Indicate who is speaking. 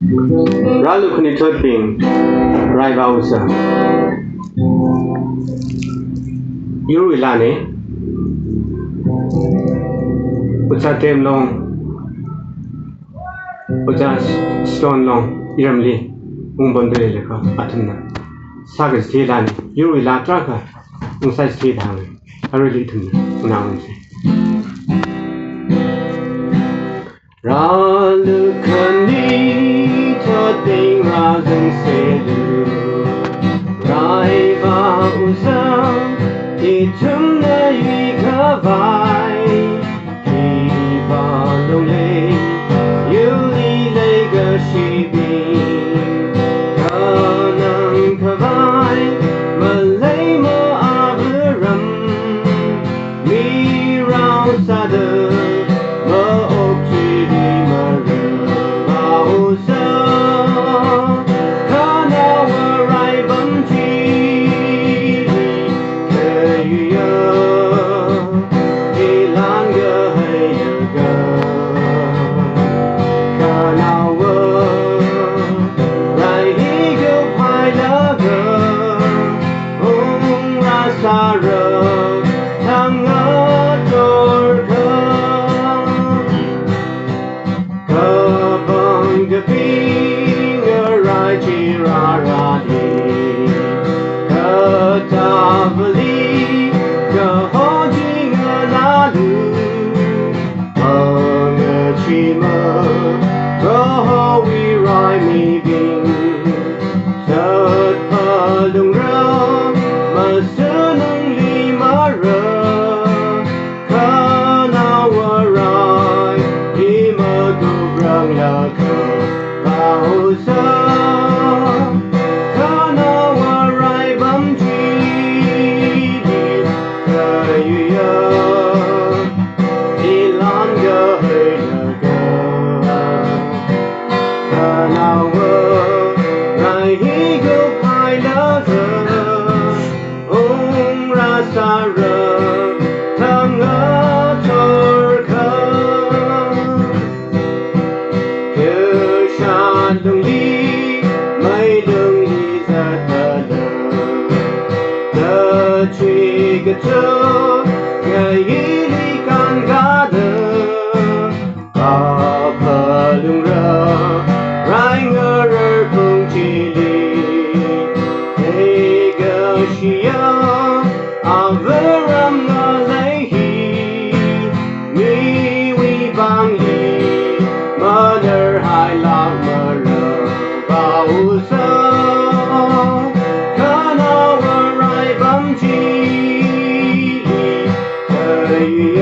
Speaker 1: Ralu khanuithotbing rāzangserlu Yuru ilani Uca tem long Uca stone long Iramli Ungbondre leka atumna Sagas te ilani Yuru ila traka Unsais te dhangi Arili itumna Unawansi Ralu khanuithotbing rāzangserlu Itumna yikavai Kibalole Yuli lega shibing Kanang kavai Malay mo aberam Mirau sada Maokchidi marabausa Kanawarai bamchi
Speaker 2: Hey